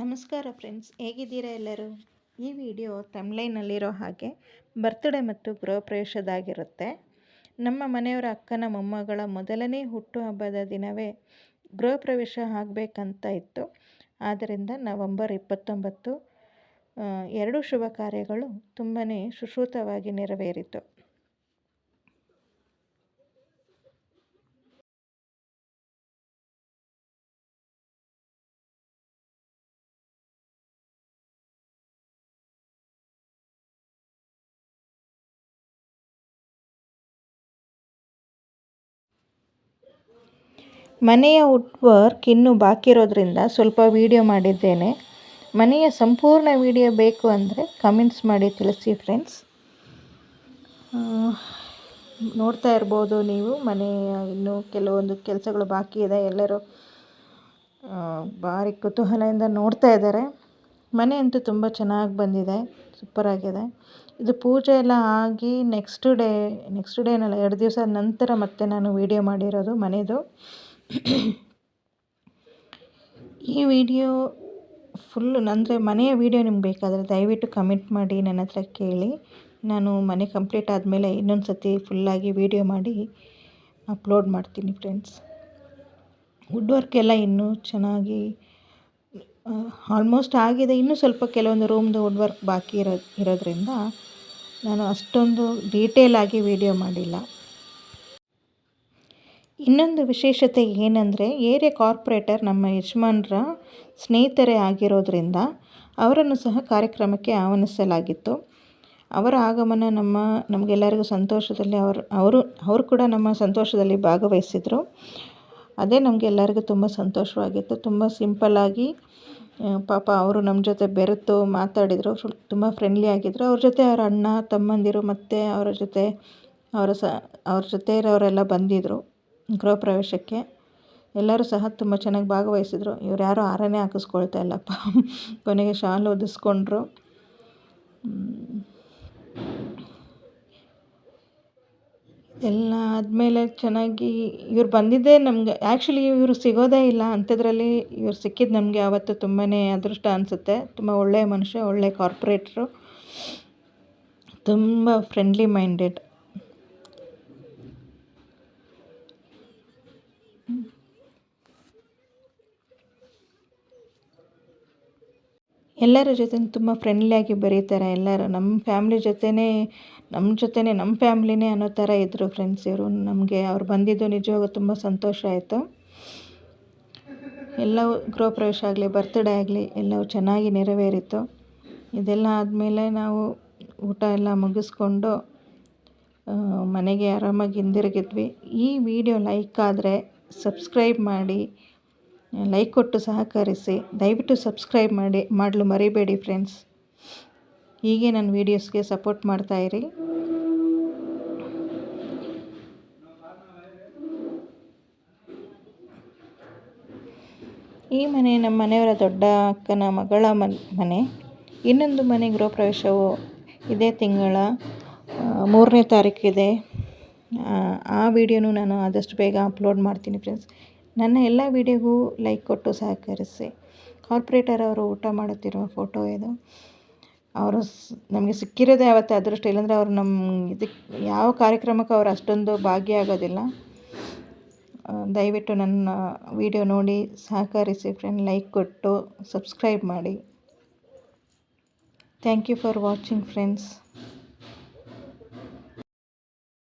ನಮಸ್ಕಾರ ಫ್ರೆಂಡ್ಸ್, ಹೇಗಿದ್ದೀರಾ ಎಲ್ಲರೂ? ಈ ವಿಡಿಯೋ ತಮ್ಲೈನಲ್ಲಿರೋ ಹಾಗೆ ಬರ್ತ್ಡೇ ಮತ್ತು ಗೃಹಪ್ರವೇಶದಾಗಿರುತ್ತೆ. ನಮ್ಮ ಮನೆಯವರ ಅಕ್ಕನ ಮೊಮ್ಮಗಳ ಮೊದಲನೇ ಹುಟ್ಟುಹಬ್ಬದ ದಿನವೇ ಗೃಹಪ್ರವೇಶ ಆಗಬೇಕಂತ ಇತ್ತು. ಆದ್ದರಿಂದ ನವೆಂಬರ್ 29 ಎರಡೂ ಶುಭ ಕಾರ್ಯಗಳು ತುಂಬಾ ಸುಶ್ರುತವಾಗಿ ನೆರವೇರಿತು. ಮನೆಯ ವುಡ್ ವರ್ಕ್ ಇನ್ನೂ ಬಾಕಿ ಇರೋದ್ರಿಂದ ಸ್ವಲ್ಪ ವಿಡಿಯೋ ಮಾಡಿದ್ದೇನೆ. ಮನೆಯ ಸಂಪೂರ್ಣ ವಿಡಿಯೋ ಬೇಕು ಅಂದರೆ ಕಮೆಂಟ್ಸ್ ಮಾಡಿ ತಿಳಿಸಿ ಫ್ರೆಂಡ್ಸ್. ನೋಡ್ತಾ ಇರ್ಬೋದು ನೀವು, ಮನೆಯ ಇನ್ನೂ ಕೆಲವೊಂದು ಕೆಲಸಗಳು ಬಾಕಿ ಇದೆ. ಎಲ್ಲರೂ ಭಾರಿ ಕುತೂಹಲದಿಂದ ನೋಡ್ತಾ ಇದ್ದಾರೆ. ಮನೆ ಅಂತೂ ತುಂಬ ಚೆನ್ನಾಗಿ ಬಂದಿದೆ, ಸೂಪರಾಗಿದೆ. ಇದು ಪೂಜೆ ಎಲ್ಲ ಆಗಿ ನೆಕ್ಸ್ಟ್ ಡೇ ಏನಲ್ಲ, 2 ದಿವಸ ನಂತರ ಮತ್ತೆ ನಾನು ವಿಡಿಯೋ ಮಾಡಿರೋದು ಮನೆಯದು. ಈ ವಿಡಿಯೋ ಫುಲ್ಲು ಅಂದರೆ ಮನೆಯ ವಿಡಿಯೋ ನಿಮ್ಗೆ ಬೇಕಾದರೆ ದಯವಿಟ್ಟು ಕಮೆಂಟ್ ಮಾಡಿ ನನ್ನ ಹತ್ರ ಕೇಳಿ. ನಾನು ಮನೆ ಕಂಪ್ಲೀಟ್ ಆದಮೇಲೆ ಇನ್ನೊಂದು ಸತಿ ಫುಲ್ಲಾಗಿ ವಿಡಿಯೋ ಮಾಡಿ ಅಪ್ಲೋಡ್ ಮಾಡ್ತೀನಿ ಫ್ರೆಂಡ್ಸ್. ವುಡ್ ವರ್ಕ್ ಎಲ್ಲ ಇನ್ನೂ ಚೆನ್ನಾಗಿ ಆಲ್ಮೋಸ್ಟ್ ಆಗಿದೆ. ಇನ್ನೂ ಸ್ವಲ್ಪ ಕೆಲವೊಂದು ರೂಮ್ದು ವುಡ್ ವರ್ಕ್ ಬಾಕಿ ಇರೋದ್ರಿಂದ ನಾನು ಅಷ್ಟೊಂದು ಡೀಟೇಲ್ ಆಗಿ ವಿಡಿಯೋ ಮಾಡಿಲ್ಲ. ಇನ್ನೊಂದು ವಿಶೇಷತೆ ಏನಂದರೆ, ಏರಿಯಾ ಕಾರ್ಪೊರೇಟರ್ ನಮ್ಮ ಯಜಮಾನ್ರ ಸ್ನೇಹಿತರೇ ಆಗಿರೋದ್ರಿಂದ ಅವರನ್ನು ಸಹ ಕಾರ್ಯಕ್ರಮಕ್ಕೆ ಆಹ್ವಾನಿಸಲಾಗಿತ್ತು. ಅವರ ಆಗಮನ ನಮಗೆಲ್ಲರಿಗೂ ಸಂತೋಷದಲ್ಲಿ ಅವರು ಕೂಡ ನಮ್ಮ ಸಂತೋಷದಲ್ಲಿ ಭಾಗವಹಿಸಿದರು. ಅದೇ ನಮಗೆಲ್ಲರಿಗೂ ತುಂಬ ಸಂತೋಷವಾಗಿತ್ತು. ತುಂಬ ಸಿಂಪಲ್ಲಾಗಿ ಪಾಪ ಅವರು ನಮ್ಮ ಜೊತೆ ಬೆರೆತು ಮಾತಾಡಿದರು. ತುಂಬ ಫ್ರೆಂಡ್ಲಿ ಆಗಿದ್ದರು. ಅವ್ರ ಜೊತೆ ಅವರ ಅಣ್ಣ ತಮ್ಮಂದಿರು ಮತ್ತು ಅವ್ರ ಜೊತೆ ಇರೋರೆಲ್ಲ ಬಂದಿದ್ದರು ಗೃಹಪ್ರವೇಶಕ್ಕೆ. ಎಲ್ಲರೂ ಸಹ ತುಂಬ ಚೆನ್ನಾಗಿ ಭಾಗವಹಿಸಿದರು. ಇವ್ರು ಯಾರೂ ಹಾರನೇ ಹಾಕಿಸ್ಕೊಳ್ತಾ ಇಲ್ಲಪ್ಪ. ಕೊನೆಗೆ ಶಾಲು ಹೊದಿಸ್ಕೊಂಡ್ರು. ಎಲ್ಲ ಆದಮೇಲೆ ಚೆನ್ನಾಗಿ ಇವ್ರು ಬಂದಿದ್ದೇ ನಮಗೆ ಆ್ಯಕ್ಚುಲಿ ಇವರು ಸಿಗೋದೇ ಇಲ್ಲ. ಅಂಥದ್ರಲ್ಲಿ ಇವ್ರು ಸಿಕ್ಕಿದ್ದು ನಮಗೆ ಆವತ್ತು ತುಂಬಾ ಅದೃಷ್ಟ ಅನಿಸುತ್ತೆ. ತುಂಬ ಒಳ್ಳೆಯ ಮನುಷ್ಯ, ಒಳ್ಳೆಯ ಕಾರ್ಪೊರೇಟ್ರು, ತುಂಬ ಫ್ರೆಂಡ್ಲಿ ಮೈಂಡೆಡ್. ಎಲ್ಲರ ಜೊತೆ ತುಂಬ ಫ್ರೆಂಡ್ಲಿಯಾಗಿ ಬೆರೀತಾರೆ. ಎಲ್ಲರೂ ನಮ್ಮ ಫ್ಯಾಮ್ಲಿ ಜೊತೆನೇ ನಮ್ಮ ಫ್ಯಾಮ್ಲಿನೇ ಅನ್ನೋ ಥರ ಇದ್ದರು ಫ್ರೆಂಡ್ಸ್ ಇವರು. ನಮಗೆ ಅವ್ರು ಬಂದಿದ್ದು ನಿಜವಾಗೂ ತುಂಬ ಸಂತೋಷ ಆಯಿತು. ಎಲ್ಲವೂ ಗೃಹಪ್ರವೇಶ ಆಗಲಿ, ಬರ್ತ್ಡೇ ಆಗಲಿ ಎಲ್ಲವೂ ಚೆನ್ನಾಗಿ ನೆರವೇರಿತು. ಇದೆಲ್ಲ ಆದಮೇಲೆ ನಾವು ಊಟ ಎಲ್ಲ ಮುಗಿಸ್ಕೊಂಡು ಮನೆಗೆ ಆರಾಮಾಗಿ ಹಿಂದಿರುಗಿದ್ವಿ. ಈ ವಿಡಿಯೋ ಲೈಕ್ ಆದರೆ ಸಬ್ಸ್ಕ್ರೈಬ್ ಮಾಡಿ, ಲೈಕ್ ಕೊಟ್ಟು ಸಹಕರಿಸಿ. ದಯವಿಟ್ಟು ಸಬ್ಸ್ಕ್ರೈಬ್ ಮಾಡಲು ಮರಿಬೇಡಿ ಫ್ರೆಂಡ್ಸ್. ಹೀಗೆ ನನ್ನ ವೀಡಿಯೋಸ್ಗೆ ಸಪೋರ್ಟ್ ಮಾಡ್ತಾಯಿರಿ. ಈ ಮನೆ ನಮ್ಮ ಮನೆಯವರ ದೊಡ್ಡ ಅಕ್ಕನ ಮಗಳ ಮನೆ. ಇನ್ನೊಂದು ಮನೆ ಗೃಹಪ್ರವೇಶವು ಇದೇ ತಿಂಗಳ 3ನೇ ತಾರೀಕಿದೆ. ಆ ವಿಡಿಯೋನು ನಾನು ಆದಷ್ಟು ಬೇಗ ಅಪ್ಲೋಡ್ ಮಾಡ್ತೀನಿ ಫ್ರೆಂಡ್ಸ್. ನನ್ನ ಎಲ್ಲ ವಿಡಿಯೋಗೂ ಲೈಕ್ ಕೊಟ್ಟು ಸಹಕರಿಸಿ. ಕಾರ್ಪೊರೇಟರ್ ಅವರು ಊಟ ಮಾಡುತ್ತಿರುವ ಫೋಟೋ ಇದು. ಅವರು ನಮಗೆ ಸಿಕ್ಕಿರೋದೇ ಯಾವತ್ತೂ ಅದೃಷ್ಟ. ಇಲ್ಲಾಂದರೆ ಅವರು ಇದಕ್ಕೆ ಯಾವ ಕಾರ್ಯಕ್ರಮಕ್ಕೆ ಅವರು ಅಷ್ಟೊಂದು ಭಾಗಿಯಾಗೋದಿಲ್ಲ. ದಯವಿಟ್ಟು ನನ್ನ ವಿಡಿಯೋ ನೋಡಿ ಸಹಕರಿಸಿ ಫ್ರೆಂಡ್. ಲೈಕ್ ಕೊಟ್ಟು ಸಬ್ಸ್ಕ್ರೈಬ್ ಮಾಡಿ. Thank you for watching friends.